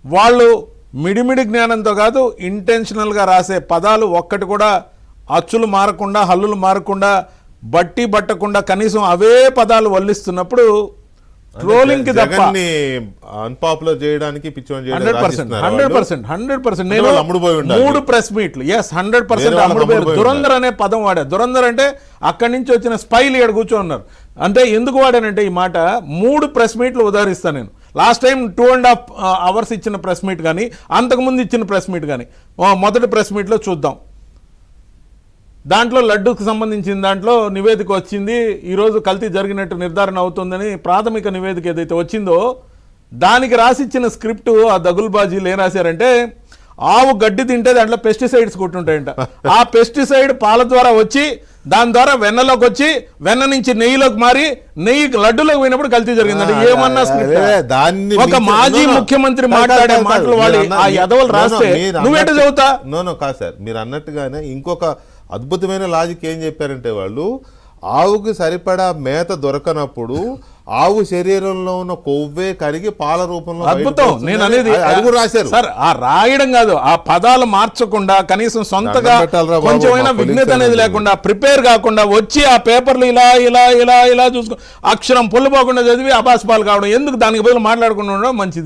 వాళ్ళు మిడిమిడి జ్ఞానంతో కాదు, ఇంటెన్షనల్గా రాసే పదాలు ఒక్కటి కూడా అచ్చులు మారకుండా, హల్లులు మారకుండా, బట్టి పట్టకుండా కనీసం అవే పదాలు వల్లిస్తున్నప్పుడు ట్రోలింగ్ కి తప్ప అన్పాపులర్ చేయడానికి 100% నేను 3 ప్రెస్ మీట్లు 100% అమ్ముడుపోయారు. దురంధర్ అనే పదం వాడా. దురంధర్ అంటే అక్కడి నుంచి వచ్చిన స్పైలు ఇక్కడ కూర్చోన్నారు. అంటే ఎందుకు వాడానంటే ఈ మాట 3 ప్రెస్ మీట్లు ఉదాహరిస్తాను నేను. లాస్ట్ టైం 2.5 hours ఇచ్చిన ప్రెస్ మీట్ కానీ, అంతకుముందు ఇచ్చిన ప్రెస్ మీట్ కానీ, మొదటి ప్రెస్ మీట్లో చూద్దాం. దాంట్లో లడ్డూకి సంబంధించిన దాంట్లో నివేదిక వచ్చింది. ఈరోజు కల్తీ జరిగినట్టు నిర్ధారణ అవుతుందని ప్రాథమిక నివేదిక ఏదైతే వచ్చిందో దానికి రాసిచ్చిన స్క్రిప్ట్ ఆ దగుల్బాజీలు ఏం రాశారంటే, ఆవు గడ్డి తింటే దాంట్లో పెస్టిసైడ్స్ కొట్టుంటాయంట. ఆ పెస్టిసైడ్ పాల ద్వారా వచ్చి దాని ద్వారా వెన్నలోకి వచ్చి వెన్న నుంచి నెయ్యిలోకి మారి నెయ్యి లడ్డులోకి పోయినప్పుడు కల్తీ జరిగిందండి. ఏమన్నా స్క్రిప్ట్? ఒక మాజీ ముఖ్యమంత్రి మాట్లాడే మాటలు వాడి ఆ యదవలు రాస్తే నువ్వేంటి చదువుతా? నో కాదు సార్, మీరు అన్నట్టుగానే ఇంకొక అద్భుతమైన లాజిక్ ఏం చెప్పారంటే, వాళ్ళు ఆవుకి సరిపడా మేత దొరకనప్పుడు ఆవు శరీరంలో ఉన్న కొవ్వే కరిగి పాల రూపంలో అద్భుతం. నేను అనేది అడుగు రాశారు సార్, ఆ రాయడం కాదు, ఆ పదాలు మార్చకుండా కనీసం సొంతగా కొంచెమైనా విఘ్నత అనేది లేకుండా, ప్రిపేర్ కాకుండా వచ్చి ఆ పేపర్లు ఇలా ఇలా ఇలా ఇలా చూసుకో అక్షరం పొల్లుపోకుండా చదివి అబాస్పాలు కావడం ఎందుకు? దానికి బదులు మాట్లాడుకుంటూ ఉండడం మంచిది.